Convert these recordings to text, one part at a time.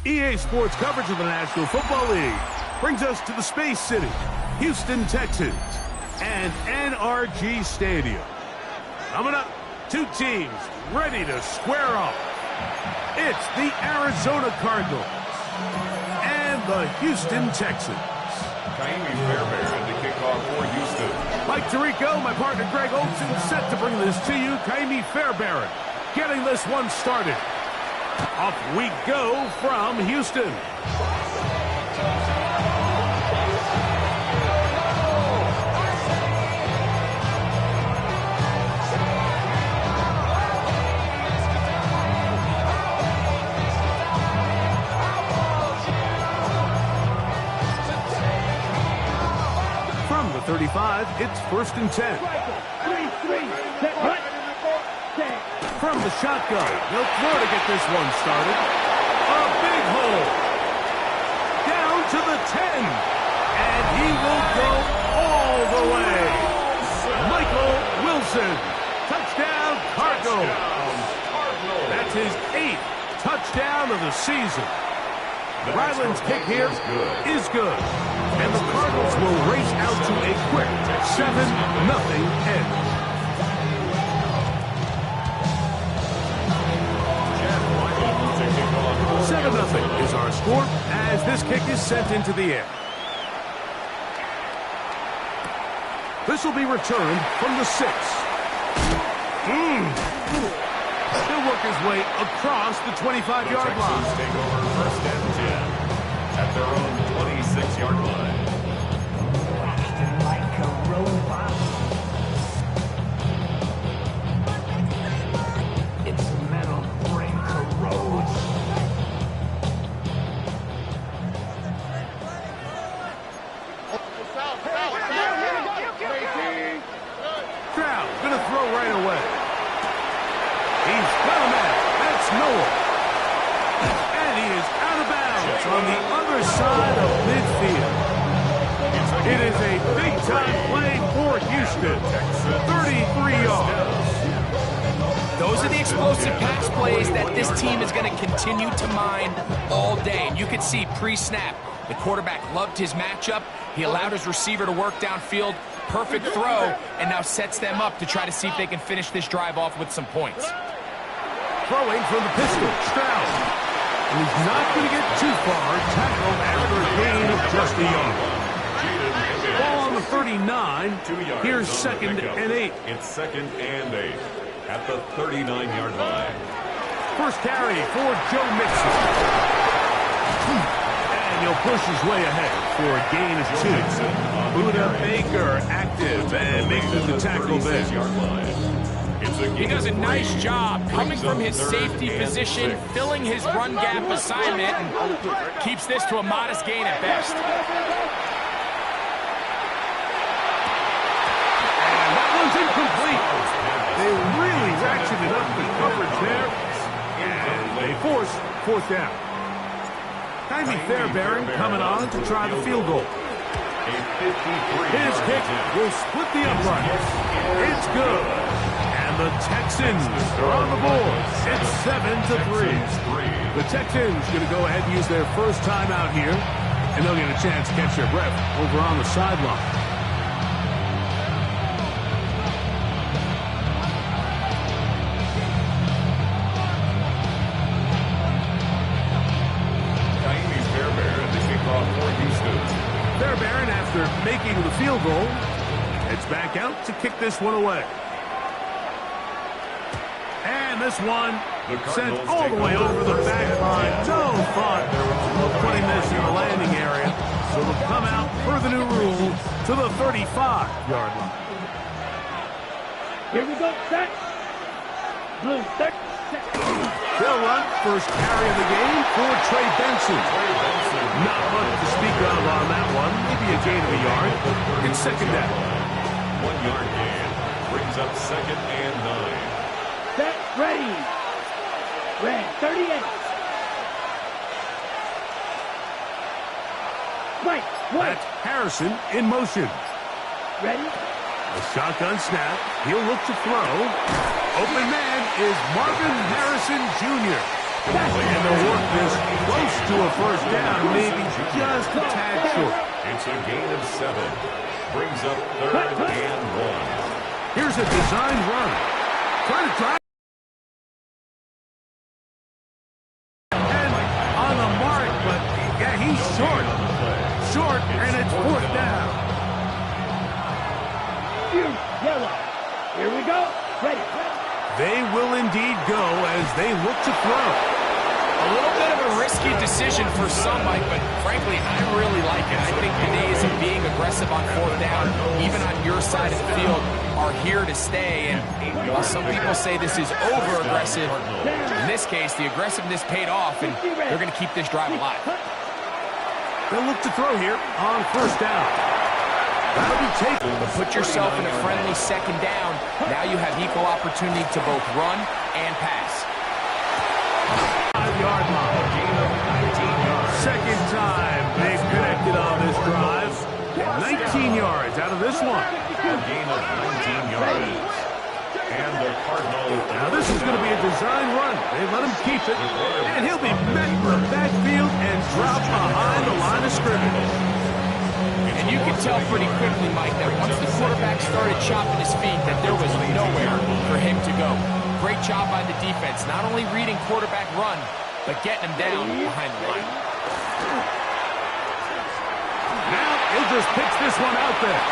EA Sports coverage of the National Football League brings us to the Space City, Houston, Texas, and NRG Stadium. Coming up, two teams ready to square off. It's the Arizona Cardinals and the Houston Texans. Kaimi Fairbairn to kick off for Houston. Mike Tirico, my partner Greg Olson, set to bring this to you. Kaimi Fairbairn getting this one started. Off we go from Houston. From the 35, it's 1st and 10. From the shotgun, they'll throw to get this one started. A big hole. Down to the 10. And he will go all the way. Michael Wilson. Touchdown, Cardinals. That's his 8th touchdown of the season. Ryland's kick here is good. And the Cardinals will race out to a quick 7-0 edge. 7-0 is our score as this kick is sent into the air. This will be returned from the 6. He'll work his way across the 25-yard line. Take over 1st and 10 at their own 26-yard line. Like a robot. Its metal frame corrodes. Stroud gonna throw right away. He's got a man. That's Noah. And he is out of bounds on the other side of midfield. It is a big-time play for Houston. 33 yards. Those are the explosive pass plays that this team is going to continue to mine all day. And you can see pre-snap, the quarterback loved his matchup. He allowed his receiver to work downfield. Perfect throw, and now sets them up to try to see if they can finish this drive off with some points. Throwing from the pistol, Stroud. And he's not going to get too far. Tackled after a gain of just a yard. Ball on the 39. 2 yards. Here's 2nd and 8. It's 2nd and 8 at the 39-yard line. First carry for Joe Mixon. And he'll push his way ahead for a gain of 2. Buda Baker active and making the tackle there. He does a nice job coming from his safety position, filling his run gap assignment, and keeps this to a modest gain at best. And that one's incomplete. They really ratcheted up the coverage there, and they force 4th down. Kaimi Fairbairn coming on to try the field goal. His kick will split the uprights. It's good. And the Texans are on the board. It's 7-3. The Texans going to go ahead and use their first time out here, and they'll get a chance to catch their breath over on the sideline. Kaimi Fairbairn to kick off for Houston. Fairbairn, after making the field goal, heads back out to kick this one away. And this one sent all the way over the back line. No fun of putting this in the landing area. So they'll come out per the new rule to the 35-yard line. Here we go, set. Blue, set. They'll run first carry of the game for Trey Benson. Not much to speak of on that one. Maybe a gain of a yard. It's 2nd down. 1-yard gain brings up 2nd and 9. Set, ready. Red, 38. Right, That's Harrison in motion. ready. A shotgun snap. He'll look to throw. Open man is Marvin Harrison Jr. And they'll work this close to a first down, maybe just a tad short. It's a gain of 7. Brings up 3rd and 1. Here's a design run. Trying to drive. And on the mark, but yeah, he's short. Short, and it's 4th down. Yellow. Here we go. Ready. They will indeed go as they look to throw. A little bit of a risky decision for some, Mike, but frankly, I really like it. I think the days of being aggressive on 4th down, even on your side of the field, are here to stay. And while some people say this is over-aggressive, in this case, the aggressiveness paid off, and they're going to keep this drive alive. They'll look to throw here on 1st down. That'll be taken. But put yourself in a friendly 2nd down. Now you have equal opportunity to both run and pass. 5-yard line. 2nd time they've connected on this drive. 19 yards out of this one. A gain of 19 yards. And the Cardinals. Now this is going to be a design run. They let him keep it. And he'll be met from backfield and dropped behind the line of scrimmage. And you could tell pretty quickly, Mike, that once the quarterback started chopping his feet, that there was nowhere for him to go. Great job by the defense, not only reading quarterback run, but getting him down behind the line. Now he'll just pitch this one out there.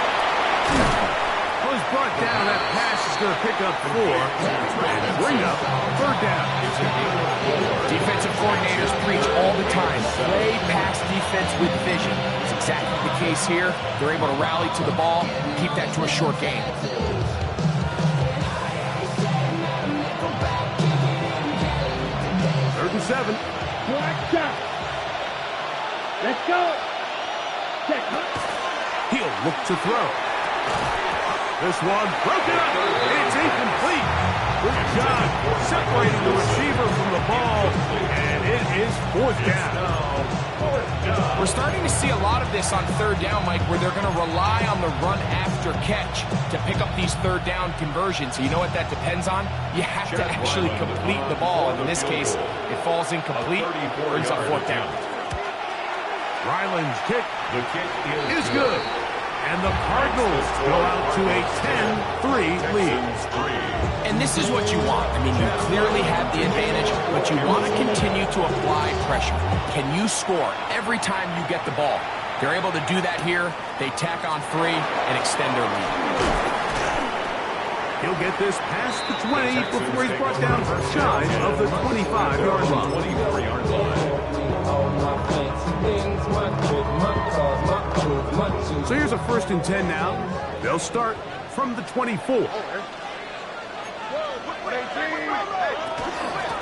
Was brought down. That pass is going to pick up 4 and bring up 3rd down. Defensive coordinators preach all the time. Play pass defense with vision. It's exactly the case here. They're able to rally to the ball, keep that to a short game. 3rd and 7. Let's go. Check. He'll look to throw. This one broken up. It's incomplete. Good job separating the receiver from the ball, and it is 4th down. We're starting to see a lot of this on 3rd down, Mike, where they're going to rely on the run after catch to pick up these 3rd down conversions. So you know what that depends on? You have to actually complete the ball. And in this case, it falls incomplete, brings up 4th down. Ryland's kick The kick is good. And the Cardinals go out to a 10-3 lead. And this is what you want. I mean, you clearly have the advantage, but you want to continue to apply pressure. Can you score every time you get the ball? They're able to do that here. They tack on 3 and extend their lead. He'll get this past the 20 before he's brought down shy of the 25-yard line. 24-yard line. So here's a 1st and 10 now. They'll start from the 24.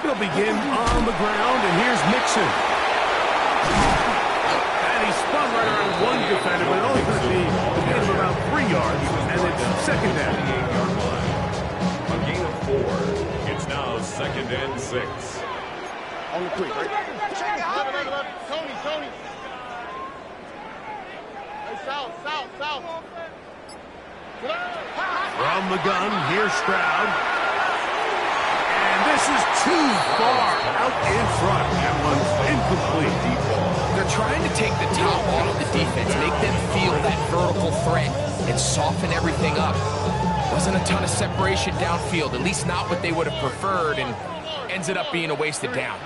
They'll begin on the ground, and here's Mixon. And he spun right around one defender, but it only could be a gain of about 3 yards, and it's 2nd down. A gain of 4. It's now 2nd and 6. On the quick, right? Tony. Hey, south. From the gun, here's Stroud. And this is too far out in front. That one's incomplete. They're trying to take the top off the defense, make them feel that vertical threat, and soften everything up. Wasn't a ton of separation downfield, at least not what they would have preferred, and ends it up being a wasted down.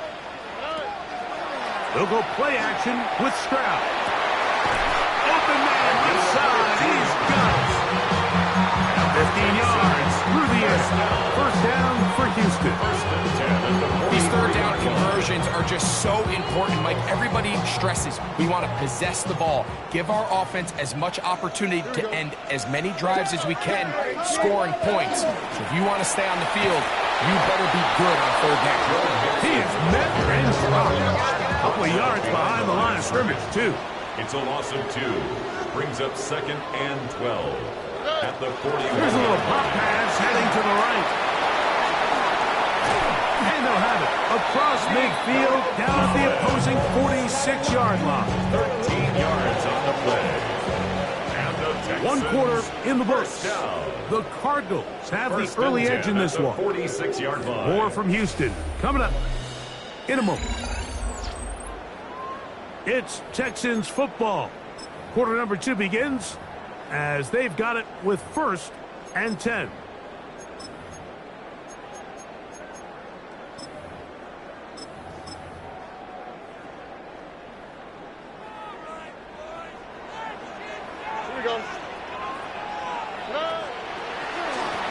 They'll go play action with Stroud. Open man inside. He's got it. 15 yards through the air. 1st down for Houston. These 3rd down conversions are just so important, Mike. Everybody stresses we want to possess the ball, give our offense as much opportunity to end as many drives as we can, scoring points. So if you want to stay on the field, you better be good on 3rd down. He is met and dropped. A couple of yards behind the line of scrimmage, too. It's a loss of 2. Brings up 2nd and 12. At the 40. Here's a little pop pass heading to the right. And they'll have it across midfield down at the opposing 46-yard line. 13 yards on the play. And the Texans 1/4 in the books. The Cardinals have the early edge in this one. 46-yard line. More from Houston coming up. in a moment. It's Texans football. Quarter number 2 begins as they've got it with 1st and 10. Here we go.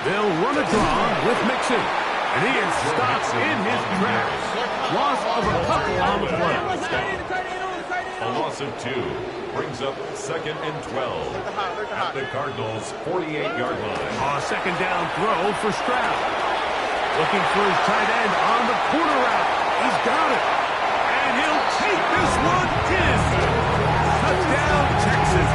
They'll run a draw with Mixon. And he is stopped in his tracks. Loss of a couple on the play. A loss of 2 brings up 2nd and 12 at the Cardinals' 48-yard line. A second down throw for Stroud. Looking for his tight end on the corner route. He's got it. And he'll take this one in. Touchdown, Texas.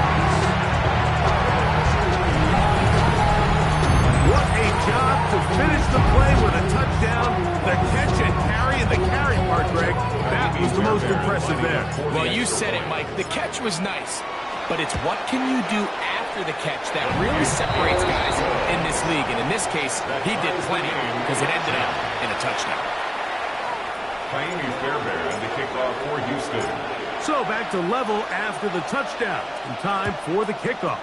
What a job to finish the play with a touchdown. The catch and carry, and the carry part, Greg, that was the most impressive there. Well, you said it, Mike. The catch was nice, but it's what can you do after the catch that really separates guys in this league. And in this case, he did plenty because it ended up in a touchdown. Miami Fairbairn to kick off for Houston. So back to level after the touchdown. And time for the kickoff.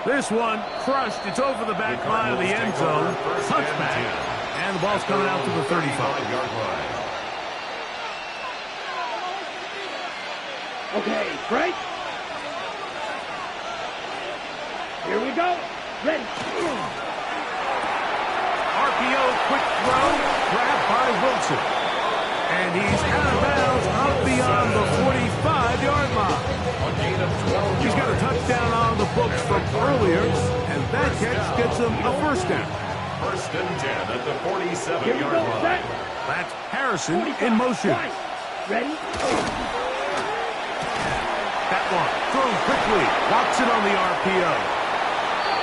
This one crushed. It's over the back line of the end zone. Touchback. And the ball's coming out to the 35-yard line. Okay, break. Here we go. Ready. RPO, quick throw, grabbed by Wilson. And he's out of bounds up beyond the 45-yard line. He's got a touchdown on the books from earlier, and that catch gets him a first down. 1st and 10 at the 47-yard line. That's Harrison in motion. Ready. That one thrown quickly. Watson on the RPO.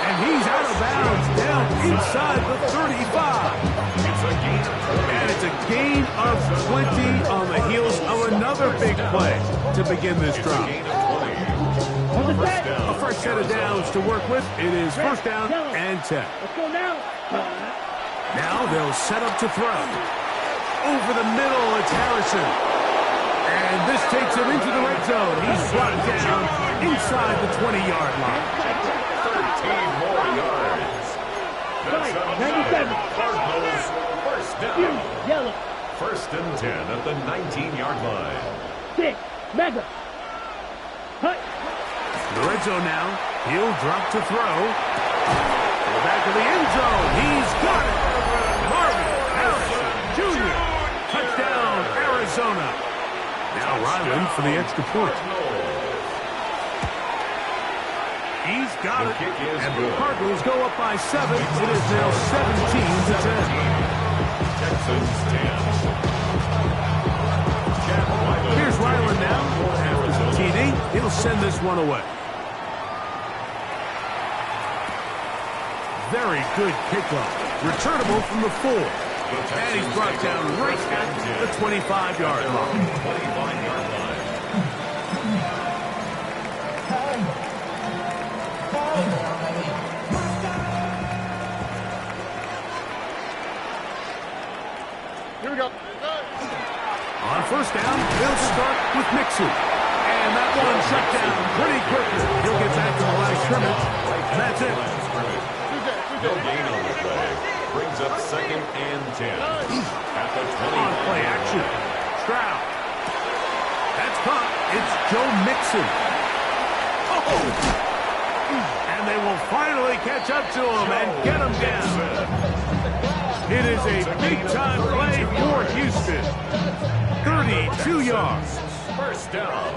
And he's out of bounds down inside the 35. And it's a gain of 20 on the heels of another big play to begin this drive. A fresh set of downs to work with. It is 1st down and 10. Let's go now. Now they'll set up to throw. Over the middle, it's Harrison. And this takes him into the red zone. He's brought down inside the 20-yard line. 13 more yards. That's 97. Cardinals 1st down. Yellow. 1st and 10 at the 19-yard line. 6. Mega. Hut. The red zone now. He'll drop to throw. To the back of the end zone. He's got it. Marvin Harrison Jr. Touchdown, Arizona. Now Ryland for the extra point. He's got it. And the Cardinals go up by 7. It is now 17-10. Texans 10. Here's Ryland now. After the TD, he'll send this one away. Very good kickoff. Returnable from the 4. And he's brought down right at the 25-yard line. 25-yard line. Here we go. On 1st down, they'll start with Mixon. And that one shut down pretty quickly. He'll get back to the line of scrimmage. And that's it. No gain on the play. Brings up 2nd and 10. At the 20. On play action. Stroud. That's caught. It's Joe Mixon. Oh! And they will finally catch up to him and get him down. It is a big-time play for Houston. 32 yards. 1st down.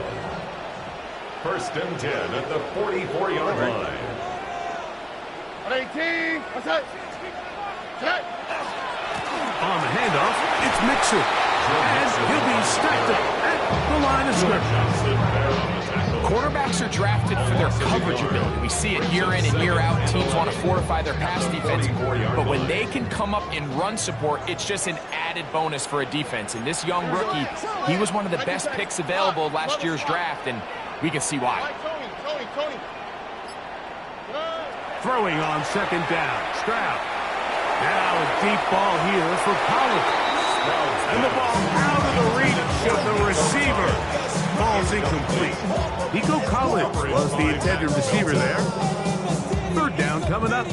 1st and 10 at the 44-yard line. 18. What's that? Check. On the handoff, it's Mixon. And he'll be stacked up at the line of scrimmage. Quarterbacks are drafted for their coverage ability. We see it year in and year out. Teams want to fortify their pass defense. But when they can come up in run support, it's just an added bonus for a defense. And this young rookie, he was one of the best picks available last year's draft, and we can see why. Tony. Throwing on 2nd down. Stroud. Now deep ball here for Collins. And the ball out of the reach of the receiver. Ball's incomplete. Nico Collins was the intended receiver there. Third down coming up.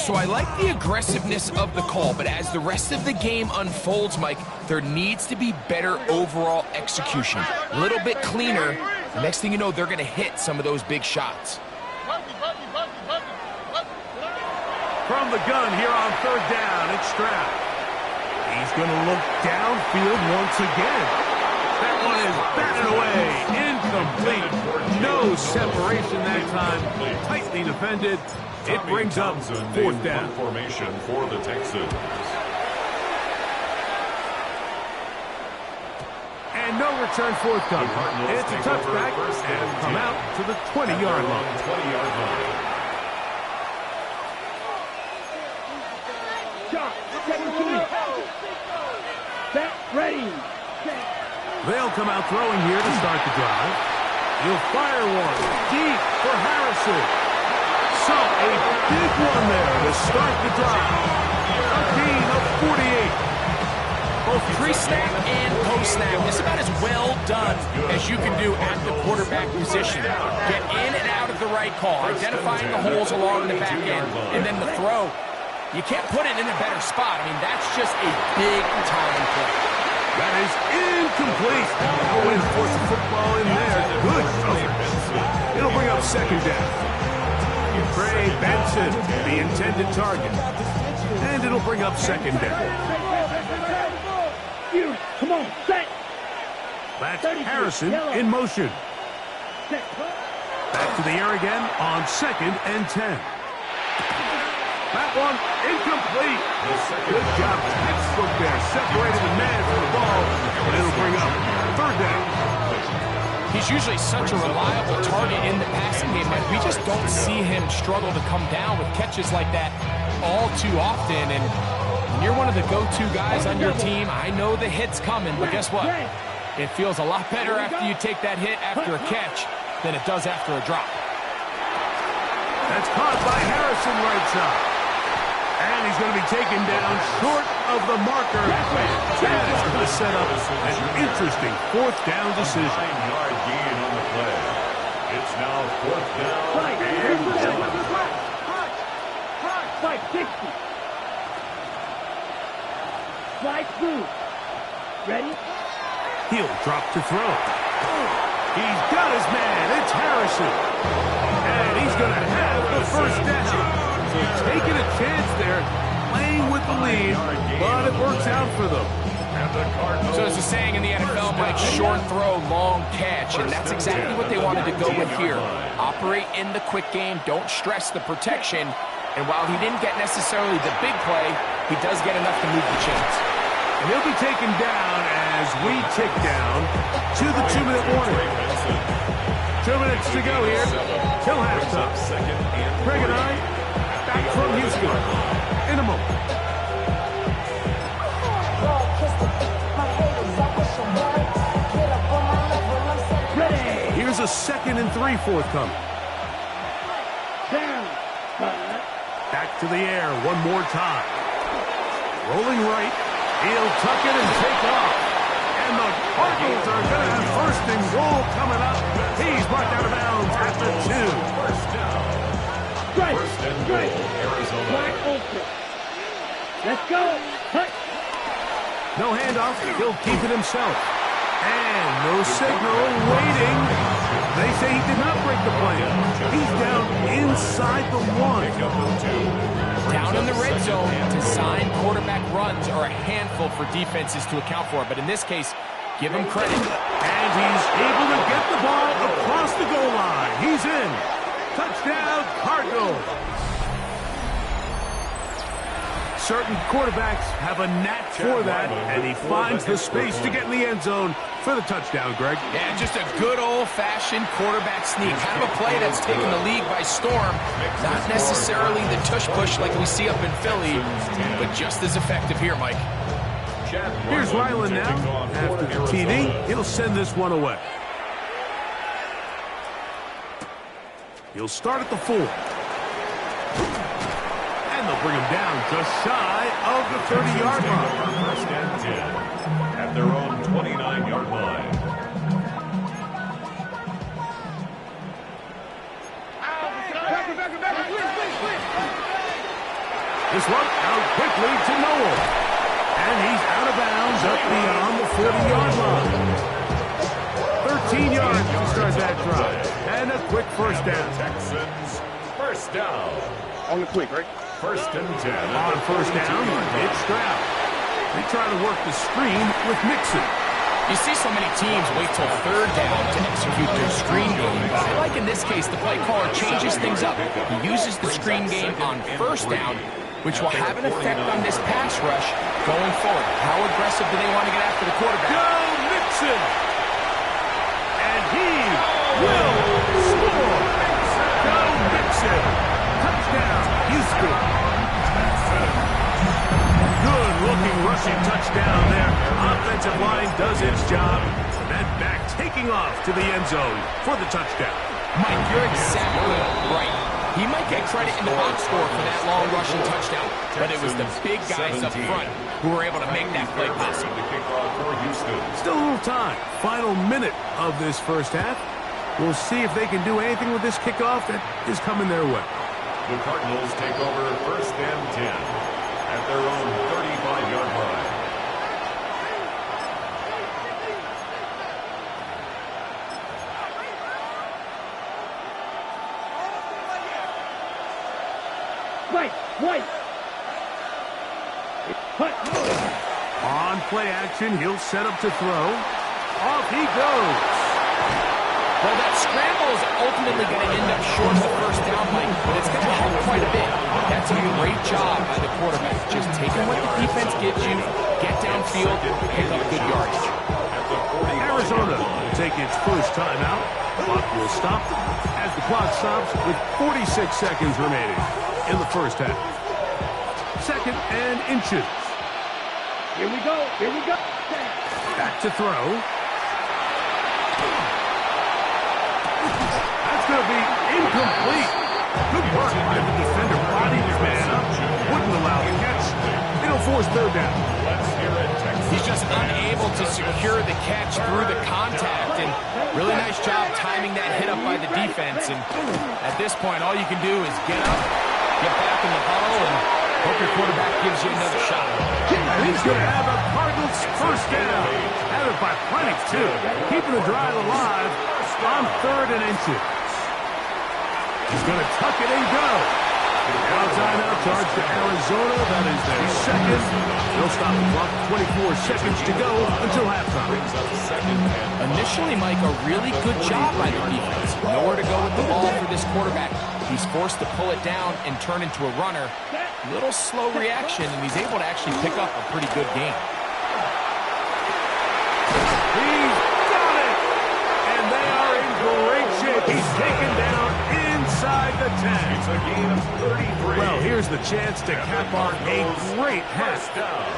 So I like the aggressiveness of the call, but as the rest of the game unfolds, Mike, there needs to be better overall execution. A little bit cleaner. The next thing you know, they're going to hit some of those big shots. From the gun here on third down, it's Stroud. He's going to look downfield once again. That one is batted away. Incomplete. No separation that time. Tightly defended. It brings up fourth down. Formation for the Texans. And no return forthcoming. It's a touchback and come out to the 20-yard line. 20-yard line. Shot, 17. Set, ready. Set. They'll come out throwing here to start the drive. He'll fire one deep for Harrison. So a big one there to start the drive. A gain of 48. Both pre-snap and post-snap, it's about as well done as you can do at the quarterback position. Get in and out of the right call, identifying the holes along the back end, and then the throw. You can't put it in a better spot. I mean, that's just a big-time play. That is incomplete. Owens forced the football in there. Good coverage. It'll bring up second down. Trey Benson, the intended target. And it'll bring up second down. Come on, set. That's Harrison in motion. Back to the air again on 2nd and 10. That one incomplete. Good job. Textbook there. Separated the man from the ball. And it'll bring up third down. He's usually such a reliable target in the passing game that we just don't see him struggle to come down with catches like that all too often. And when you're one of the go-to guys on your team, I know the hit's coming, but guess what? It feels a lot better after you take that hit after a catch than it does after a drop. That's caught by Harrison right side. And he's going to be taken down short of the marker. That is going to set up an interesting fourth down decision. 9-yard gain on the play. It's now fourth down and 560. Slide through. Ready? He'll drop to throw. He's got his man. It's Harrison. And he's going to have the first down. So taking a chance there, playing with the lead, but it works out for them. So there's a saying in the NFL, Mike, short throw, long catch, and that's exactly what they wanted to go with here. Operate in the quick game, don't stress the protection, and while he didn't get necessarily the big play, he does get enough to move the chains. And he'll be taken down as we tick down to the 2-minute warning. 2 minutes to go here till halftime. Greg and I back from Houston in a moment. Ready. Here's a 2nd and 3 forthcoming. Down. Back to the air one more time. Rolling right. He'll tuck it and take off. And the Cardinals are going to have 1st and goal coming up. He's brought out of bounds at the 2. Strike. Strike. Wide open. Let's go. Cut. No handoff. He'll keep it himself. And no signal waiting. They say he did not break the plan. He's down inside the 1. Down in the red zone, design quarterback runs are a handful for defenses to account for. But in this case, give him credit. And he's able to get the ball across the goal line. He's in. Touchdown, Cardinals. Certain quarterbacks have a knack for that, and he finds the space to get in the end zone for the touchdown, Greg. Yeah, just a good old-fashioned quarterback sneak. Kind of a play that's taken the league by storm. Not necessarily the tush-push like we see up in Philly, but just as effective here, Mike. Here's Ryland now. After the TD, he'll send this one away. He'll start at the 4. And the That'll bring him down just shy of the 30-yard line. First and 10 at their own 29-yard line. This one out quickly to Noel. And he's out of bounds up beyond the 40-yard line. 13 yards to start that drive. And a quick first down. Texans, first down. On the quick, right? First and 10. On first down, it's Stroud. They try to work the screen with Mixon. You see so many teams wait till third down to execute their screen game, but I like in this case the play caller changes things up. He uses the screen game on first down, which will have an effect on this pass rush going forward. How aggressive do they want to get after the quarterback? Go Mixon! And he will score! Go Mixon! Touchdown, Houston! Good-looking rushing touchdown there. Offensive line does its job. And back taking off to the end zone for the touchdown. Mike, you're exactly right. He might get credit in the box score for that long rushing touchdown, but it was the big guys up front who were able to make that play possible. Still a little time. Final minute of this first half. We'll see if they can do anything with this kickoff that is coming their way. The Cardinals take over first and 10 at their own 35-yard line. White. On play action, he'll set up to throw. Off he goes. Well, that scramble is ultimately going to end up short of the first down, Mike, but it's going to help quite a bit. That's a great job by the quarterback. Just taking what the defense gives you, get downfield, pick up good yardage. Arizona will take its first timeout. Clock will stop as the clock stops with 46 seconds remaining in the first half. Second and inches. Here we go. Back to throw. That's going to be incomplete. Good work by the defender. Body his man up. Wouldn't allow the catch. It'll force third down. He's just unable to secure the catch through the contact, and really nice job timing that hit up by the defense. And at this point, all you can do is get up, get back in the huddle, and hope your quarterback gives you another shot. He's going to have a Cardinals first down. Have it by plenty, too. Keeping the drive alive on third and inches. He's going to tuck it and go. Now timeout charge to Arizona. That is their second. They'll stop the clock. 24 seconds to go until halftime. Initially, Mike, a really good job by the defense. Nowhere to go with the ball for this quarterback. He's forced to pull it down and turn into a runner. Little slow reaction, and he's able to actually pick up a pretty good game. He's got it! And they are in great shape. He's taken down inside the 10. It's a gain of 33. Well, here's the chance to cap off a great half.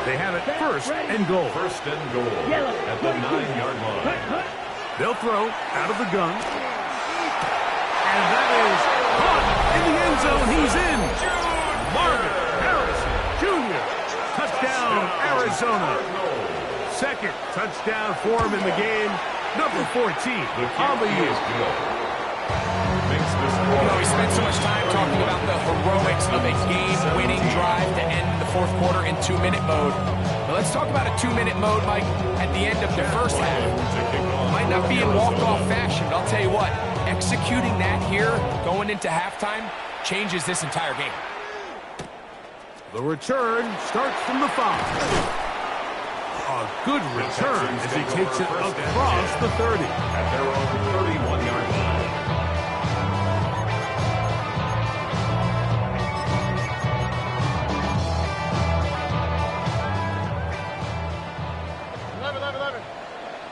They have it first and goal. First and goal at the 9-yard line. They'll throw out of the gun. And that is caught in the end zone. He's in. Marvin Harrison Jr. Touchdown, Arizona. Second touchdown for him in the game. Number 14 on the year. We spent so much time talking about the heroics of a game-winning drive to end the fourth quarter in 2-minute mode. But let's talk about a 2-minute mode, Mike, at the end of the first half. Might not be in walk-off fashion, but I'll tell you what, executing that here, going into halftime, changes this entire game. The return starts from the 5. A good return as he takes it across the 30. At their own 31-yard line.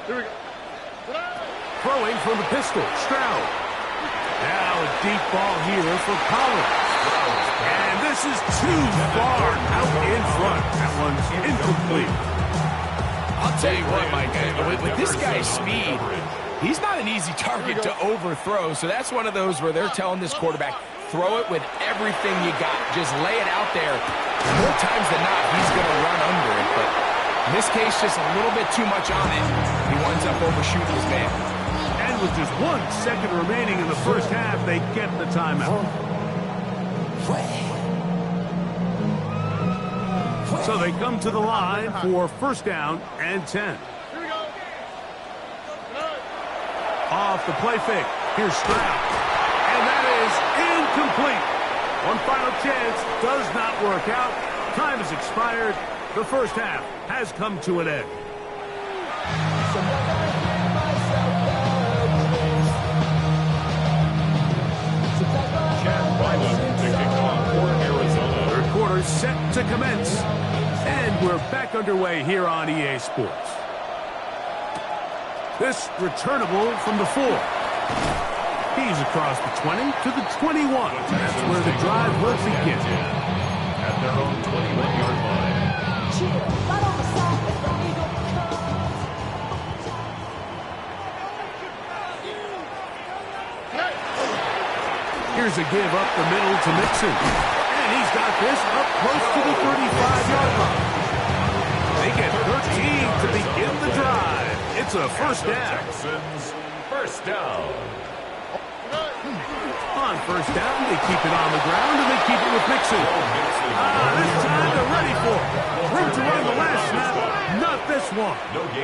Here we go. Throwing from the pistol, Stroud. Now a deep ball here for Collins. And this is too far out in front. That one's incomplete. I'll tell you what, Mike, with this guy's speed, he's not an easy target to overthrow, so that's one of those where they're telling this quarterback, throw it with everything you got. Just lay it out there. More times than not, he's going to run under it. But in this case, just a little bit too much on it. He winds up overshooting his man. And with just 1 second remaining in the first half, they get the timeout. So they come to the line for first down and 10. Here we go. Off the play fake. Here's Stroud. And that is incomplete. One final chance does not work out. Time has expired. The first half has come to an end. Chad Ryland to kick off for Arizona. Third quarter set to commence. And we're back underway here on EA Sports. This returnable from the 4. He's across the 20 to the 21. That's where the drive will begin. At their own 21-yard line. Here's a give up the middle to Mixon. And he's got this up close to the 35-yard line. They get 13 to begin the drive. It's a first down. Texans, first down. On first down, they keep it on the ground, and they keep it with Mixon. This time they're ready for it. Room to run the last snap. Not this one.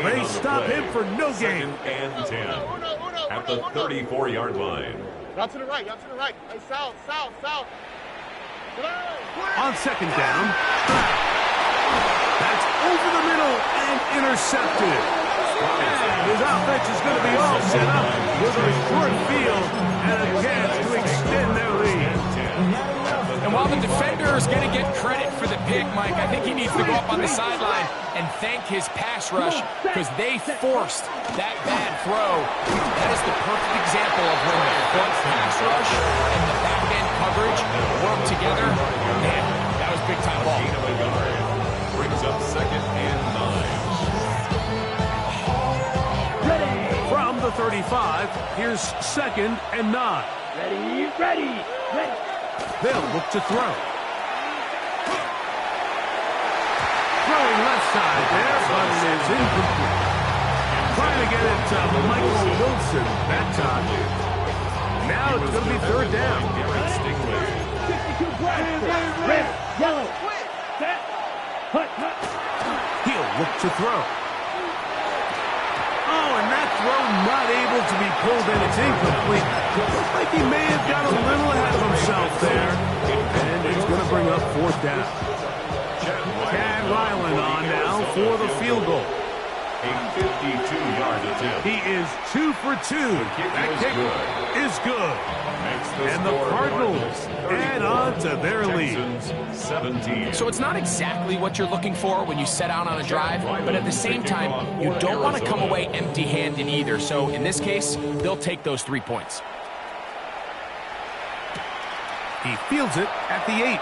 They stop him for no gain. Second and 10 at the 34-yard line. Now to the right, now to the right. Hey, south. On second down, Stroud. That's over the middle and intercepted. And his offense is going to be all set up with a short field and a chance to extend their lead. And while the defender is going to get credit for the pick, Mike, I think he needs to go up on the sideline and thank his pass rush because they forced that bad throw. That is the perfect example of when the front pass rush and the back end coverage work together. Man, that was big-time ball. Brings up second and 9. From the 35, here's second and 9. Ready. They'll look to throw. Throwing left side there, but it is incomplete. Trying to get it to Michael Wilson that time. Now it's going to be third down. 62 red, yellow, set, hut. He'll look to throw. Oh, and that throw not able to be pulled in. It's incomplete. Looks like he may have got a little ahead of himself there. And it's going to bring up fourth down. Chad Ryland on now for the field goal. A 52-yard attempt. He is 2 for 2. That kick is good. And the Cardinals add on to their lead. 17. So it's not exactly what you're looking for when you set out on a drive, but at the same time, you don't want to come away empty-handed either. So in this case, they'll take those 3 points. He fields it at the 8.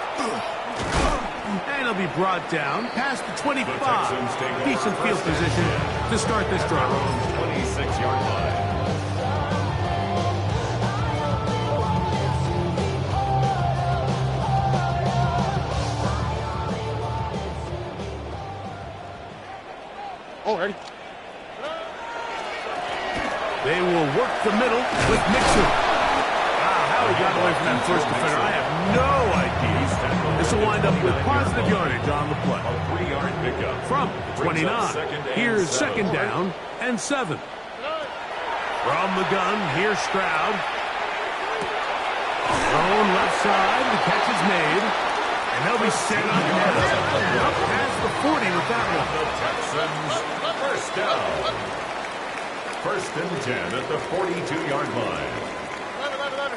And he'll be brought down past the 25. Decent field position to start this drive. 26-yard line. Oh, ready. They will work the middle with Mixon. How he got away from that first defender, I have no idea. This will wind up with positive yardage on the play. A 3-yard pickup. From 29, here's second down and 7. From the gun, here's Stroud. Thrown left side, the catch is made. And they'll be set up past the 40 with that one. The Texans, first down. First and 10 at the 42-yard line. 11.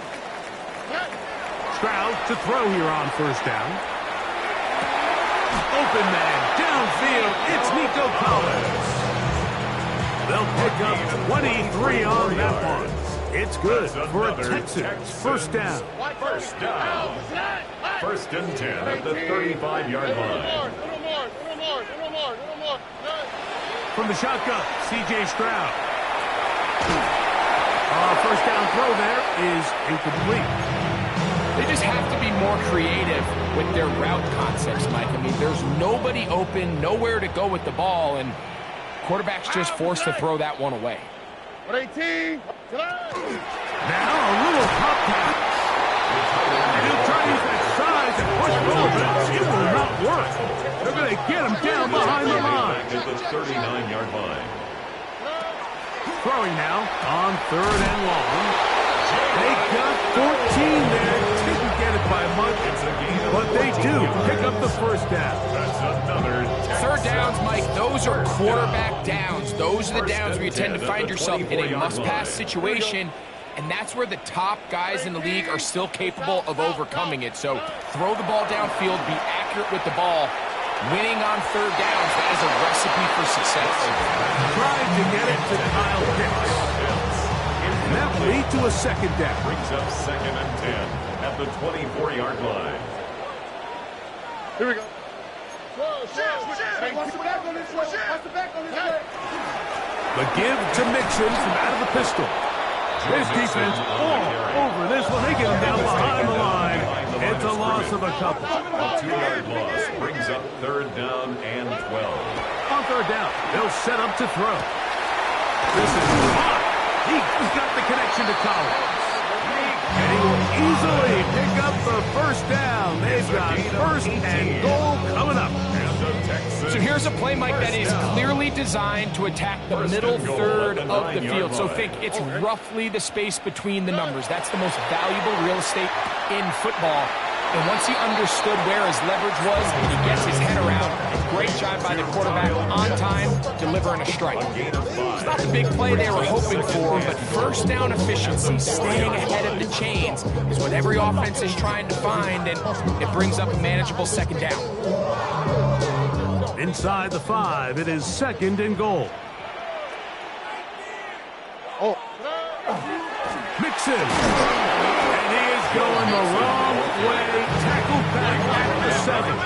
Stroud to throw here on first down. Open man, downfield, it's Nico Collins. They'll pick up 23 on that one. It's good for a Texans first down. First down. First and 10 at the 35-yard line. Little more. From the shotgun, C.J. Stroud. First down throw there is incomplete. They just have to be more creative with their route concepts, Mike. I mean, there's nobody open, nowhere to go with the ball, and quarterback's just forced to throw that one away. 118. Now a little pop pass. And he'll try to use that size and push forward. It will not work. They're going to get him down behind the line. At the 39-yard line. Throwing now on 3rd and long. They got 14 there. Didn't get it by much, but they do pick up the first down. That's another 3rd downs, Mike, those are quarterback downs. Those are the downs where you tend to find yourself in a must-pass situation, and that's where the top guys in the league are still capable of overcoming it. So throw the ball downfield, be accurate with the ball. Winning on 3rd downs, that is a recipe for success. Tried to get it to Kyle Pitts. And that will lead to a 2nd down. Brings up 2nd and 10 at the 24-yard line. Here we go. Watch the back on this way. Watch the back on this way. The give to Mixon from out of the pistol. His defense all over this one. They get him down behind the line. It's a loss of a couple. A 2-yard loss brings up 3rd down and 12. On 3rd down, they'll set up to throw. This is hot. He's got the connection to Collins. And he will easily pick up the 1st down. They've got 1st and goal coming up. So here's a play, Mike, that is clearly designed to attack the middle 3rd of the field. So think it's roughly the space between the numbers. That's the most valuable real estate in football. And once he understood where his leverage was, he gets his head around. Great job by the quarterback on time, delivering a strike. It's not the big play they were hoping for, but 1st down efficiency, staying ahead of the chains, is what every offense is trying to find, and it brings up a manageable 2nd down. Inside the 5, it is 2nd and goal. Oh. Mixon. And he is going the wrong way. Tackled back at the 7.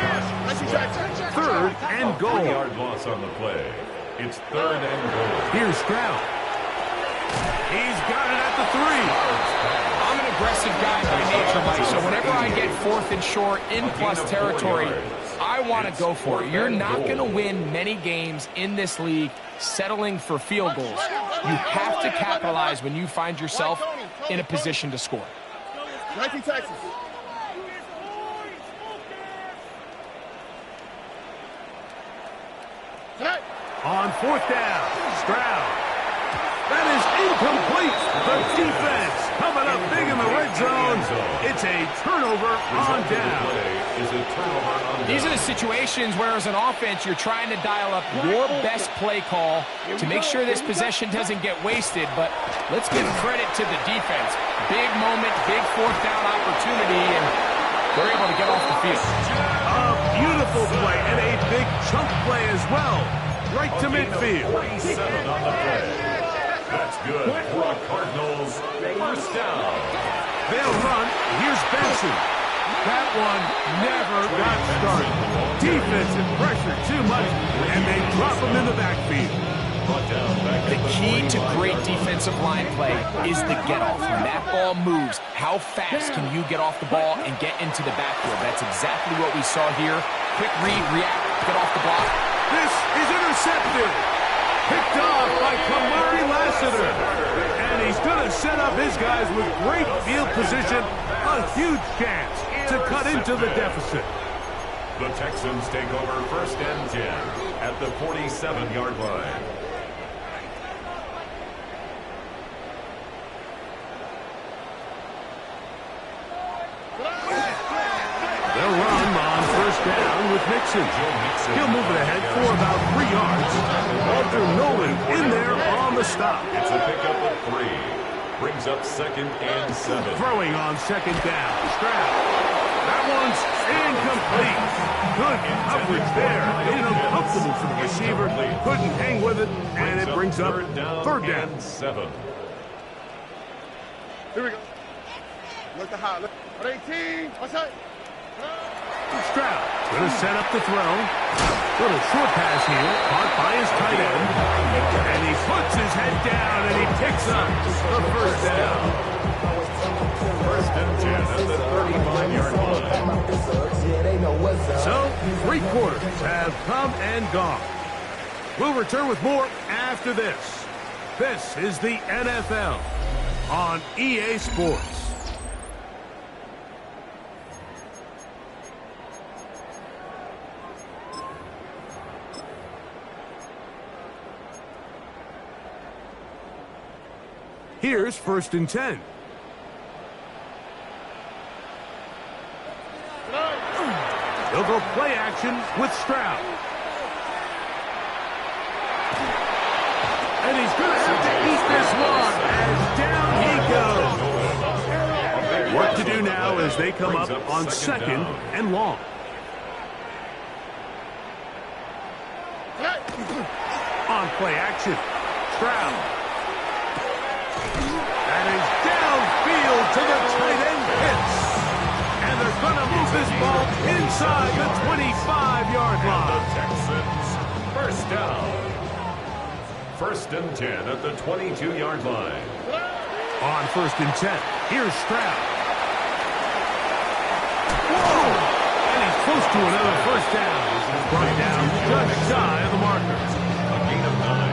3rd and goal. 3-yard loss on the play. It's 3rd and goal. Here's Stroud. He's got it at the 3. I'm an aggressive guy by nature, Mike, so whenever I get 4th and short in plus territory, I want to go for it. You're not going to win many games in this league settling for field goals. You have to capitalize when you find yourself in a position to score. 19 Texas. On 4th down, Stroud. That is incomplete. The defense coming up big in the red zone. It's a turnover on down. These are the situations where, as an offense, you're trying to dial up your best play call to make sure this possession doesn't get wasted. But let's give credit to the defense. Big moment, big 4th down opportunity, and they're able to get off the field. A beautiful play and a big chunk play as well. Right to midfield. 47 on the play. That's good for a Cardinals 1st down. They'll run. Here's Benson. That one never got started. Defensive pressure too much, and they drop him in the backfield. The key to great defensive line play is the get-off. When that ball moves, how fast can you get off the ball and get into the backfield? That's exactly what we saw here. Quick read, react, get off the block. This is intercepted. Picked off by Kamari Lassiter. And he's going to set up his guys with great field position. A huge chance to cut into the deficit. The Texans take over 1st and 10 at the 47-yard line. They'll run on 1st down with Mixon. He'll move it ahead for about 3 yards. Walter Nolan in there on the stop. It's a pickup of 3. Brings up 2nd and 7. Throwing on 2nd down. Stroud. That one's incomplete. Good coverage there. Made it uncomfortable for the receiver. Couldn't hang with it, and it brings up 3rd down. 7. Here we go. Look the high. Look. 18. What's that? Stroud going to set up the throw. Little short pass here, caught by his tight end. And he puts his head down and he picks up the 1st down. 1st and and 10 at the 35-yard line. So, 3 quarters have come and gone. We'll return with more after this. This is the NFL on EA Sports. Here's 1st and 10. They'll go play action with Stroud. And he's going to have to eat this one as down he goes. Work to do now as they come up on 2nd and long. On play action, Stroud. And he's downfield to the tight end hits. And they're going to move this ball inside the 25-yard line. The Texans, first down. 1st and 10 at the 22-yard line. On 1st and 10, here's Stroud. Whoa! And he's close to another first down. He's brought down just shy of the marker.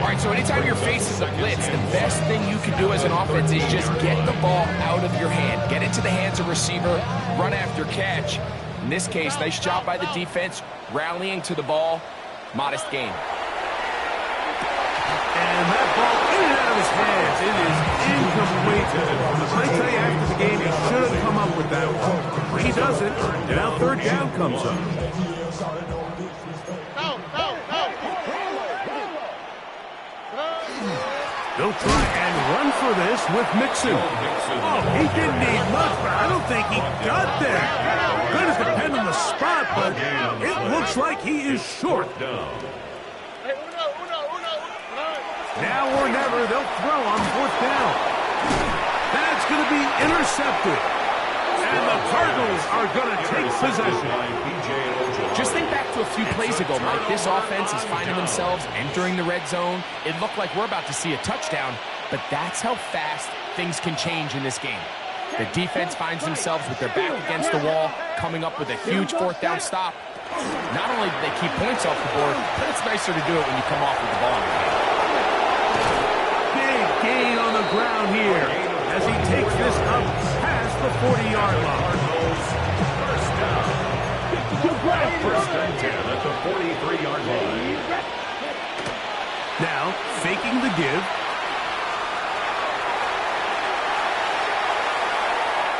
All right, so anytime you're facing the blitz, the best thing you can do as an offense is just get the ball out of your hand. Get it to the hands of receiver, run after catch. In this case, nice job by the defense, rallying to the ball. Modest gain. And that ball in and out of his hands. It is incomplete. I tell you, after the game, he should have come up with that one. But he doesn't. And now 3rd down comes up. They'll try and run for this with Mixon. Oh, he didn't need much, but I don't think he got there. Going to depend on the spot, but it looks like he is short. Now or never, they'll throw on 4th down. That's going to be intercepted. And the Cardinals are going to take possession. Just think back to a few plays ago, Mike. This offense is finding themselves entering the red zone. It looked like we're about to see a touchdown, but that's how fast things can change in this game. The defense finds themselves with their back against the wall, coming up with a huge 4th down stop. Not only do they keep points off the board, but it's nicer to do it when you come off with the ball in your hand. Big gain on the ground here as he takes this up past the 40-yard line. First and 10 at the 43-yard line. Now, faking the give.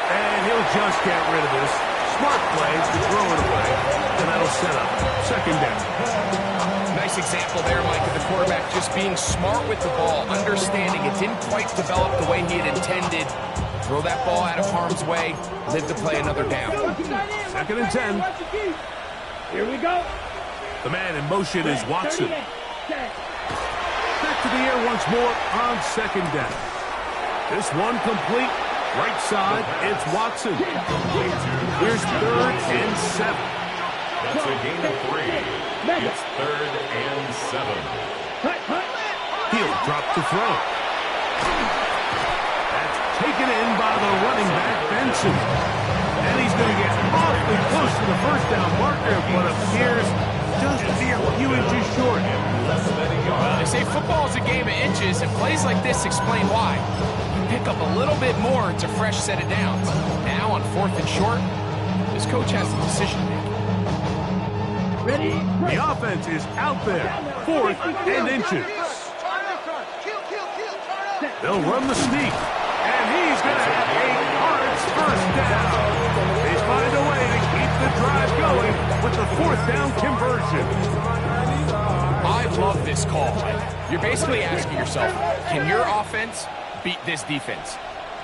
And he'll just get rid of this. Smart play to throw it away. And that'll set up 2nd down. Nice example there, Mike, of the quarterback just being smart with the ball, understanding it didn't quite develop the way he had intended. Throw that ball out of harm's way, live to play another down. 2nd and 10. Here we go. The man in motion is Watson. Back to the air once more on 2nd down. This one complete. Right side, it's Watson. Here's 3rd and 7. That's a gain of 3. It's 3rd and 7. He'll drop to throw. That's taken in by the running back, Benson. And he's going to get awfully close to the first down marker, but appears just to be a few inches short. They say football is a game of inches, and plays like this explain why. You pick up a little bit more, it's a fresh set of downs. Now on 4th and short, this coach has a decision to make. Ready? The offense is out there, 4th and inches. They'll run the sneak, and he's going to have a Cards first down. They find a way to keep the drive going with the 4th down conversion. I love this call. You're basically asking yourself, can your offense beat this defense?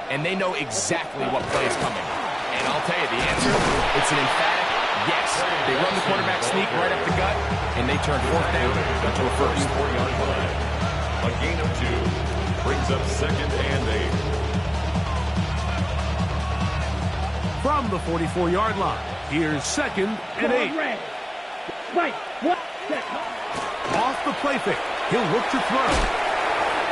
And they know exactly what play is coming. And I'll tell you the answer, it's an emphatic yes. They run the quarterback sneak right up the gut, and they turn 4th down into a first. 4-yard line. A gain of 2. Brings up 2nd and 8. From the 44-yard line, here's 2nd and 8. Right. What? Off the play fake. He'll look to throw.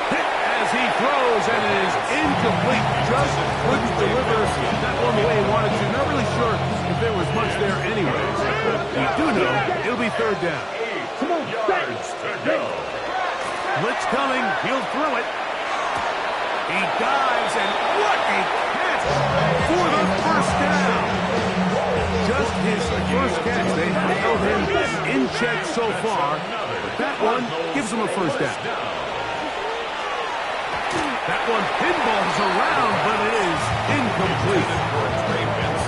Hit as he throws, and it is incomplete. Just couldn't deliver that one the way he wanted to. Not really sure if there was much there anyways. We do know it'll be third down. 8 yards to go. Blitz coming. He'll throw it. He dives, and what a catch for the first down. Just his first catch. They have held him in check so far, but that one gives him a first down. That one pinballs around, but it is incomplete.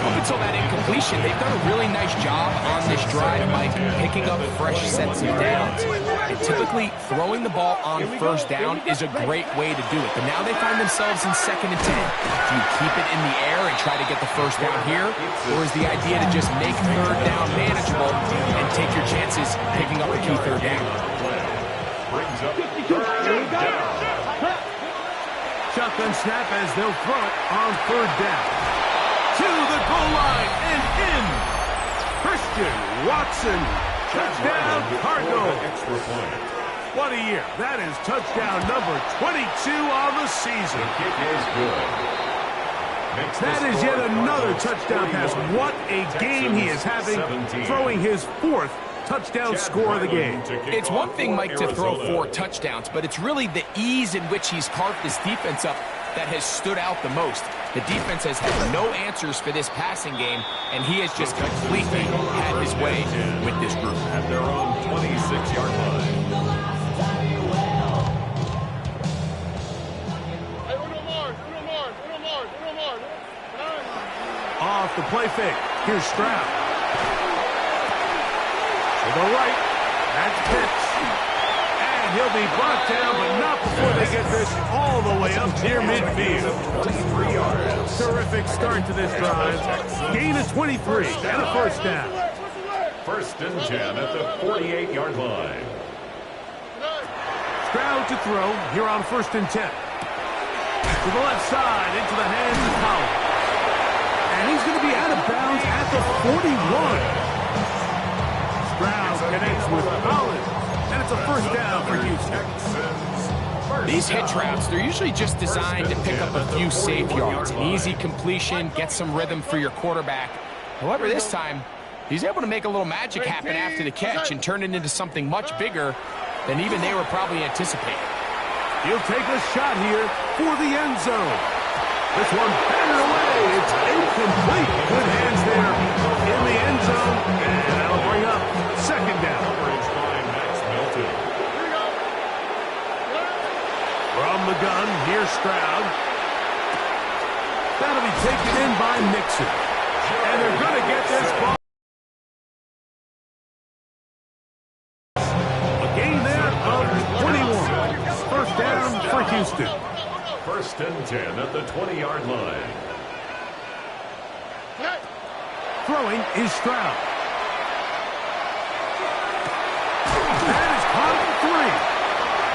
Up until that incompletion, they've done a really nice job on this drive, Mike, picking up fresh sets of downs. And typically, throwing the ball on first down is a great way to do it. But now they find themselves in 2nd and 10. Do you keep it in the air and try to get the first down here? Or is the idea to just make third down manageable and take your chances picking up a key third down? Brings up third down. Shotgun snap as they'll throw it on third down. To the goal line and in. Christian Watson. Touchdown, Cardinals. Extra point. What a year. That is touchdown number 22 on the season. The kick is good. Makes the That is score yet another Cardinals touchdown pass. 41, What a game he is having, 17. throwing his 4th touchdown score of the game. It's one thing, Mike, to throw 4 touchdowns, but it's really the ease in which he's carved this defense up that has stood out the most. The defense has had no answers for this passing game, and he has just completely had his way with this group. At their own 26-yard line. Off the play fake. Here's Stroud. To the right. That's Pitts. And he'll be brought down, but not before they get this all the way up near midfield. 23 yards. Terrific start to this drive. Gain of 23 and a first down. 1st and 10 at the 48-yard line. Stroud to throw here on 1st and 10. To the left side, into the hands of Collins. And he's going to be out of bounds at the 41. Stroud connects with Collins. And it's a first down for Houston. These hitch routes, they're usually just designed to pick up a few safe yards. An easy completion, get some rhythm for your quarterback. However, this time, he's able to make a little magic happen after the catch and turn it into something much bigger than even they were probably anticipating. He'll take a shot here for the end zone. This one batted away. It's incomplete. Good hands there in the end zone. And that'll bring up 2nd down. Coverage by Max Melton. From the gun, here's Stroud. That'll be taken in by Mixon. And they're going to get this ball. A gain there of 21. First down for Houston. 1st and 10 at the 20-yard line. Throwing is Stroud. That is caught at 3.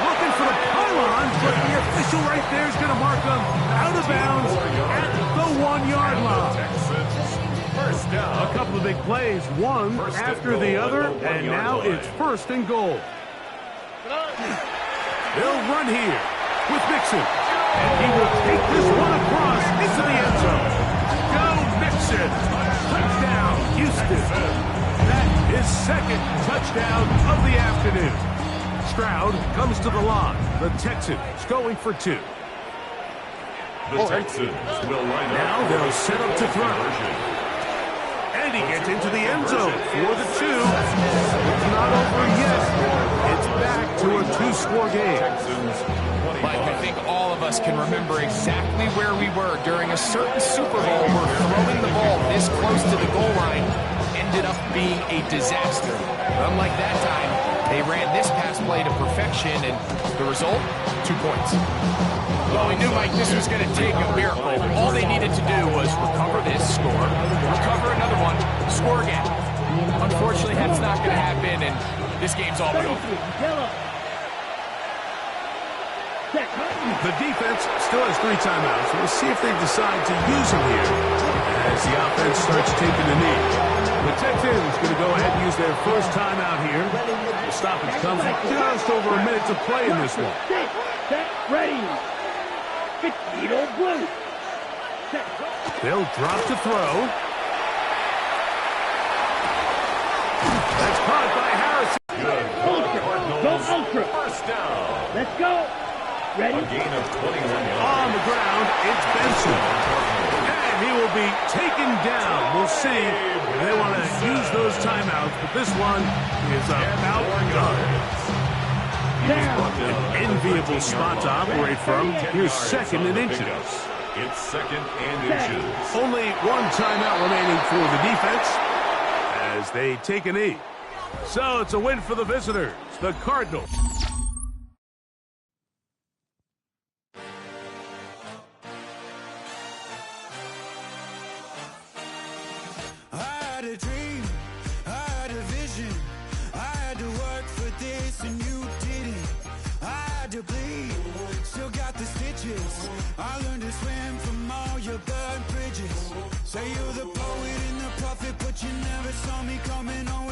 Looking for the pylon, but the official right there is going to mark him out of bounds at the 1-yard line. First down. A couple of big plays, one after the other, and now it's 1st and goal. They'll run here with Mixon, and he will take this one across into the end zone. Go Mixon! Touchdown, Houston. That is 2nd touchdown of the afternoon. Stroud comes to the line. The Texans going for 2. The Texans will line up. Now they'll set up to throw. And he gets into the end zone for the 2. It's not over yet. It's back to a 2-score game. Mike, I think all of us can remember exactly where we were during a certain Super Bowl where throwing the ball this close to the goal line ended up being a disaster. But unlike that time, they ran this pass play to perfection, and the result, 2 points. Well, we knew, Mike, this was going to take a miracle. All they needed to do was recover this, score, recover another one, score again. Unfortunately, that's not going to happen, and this game's all but over. The defense still has 3 timeouts. We'll see if they decide to use them here as the offense starts taking a knee. The Texans going to go ahead and use their first timeout here. The stoppage comes with just over a minute to play in this one. Ready. Mosquito blue. Set. They'll drop to throw. That's caught by Harrison. Good call, Cardinals. Go ultra. First down. Let's go. Ready. A gain of 21 yards. On the ground, it's Benson. And he will be taken down. We'll see if they want to use those timeouts, but this one is about done. An enviable spot to operate from. Here's second and inches. It's second and inches. Only one timeout remaining for the defense as they take a knee. So it's a win for the visitors, the Cardinals. I had a dream, I had a vision, I had to work for this and you didn't. I had to bleed, still got the stitches. I learned to swim from all your burned bridges. Say you're the poet and the prophet, but you never saw me coming home.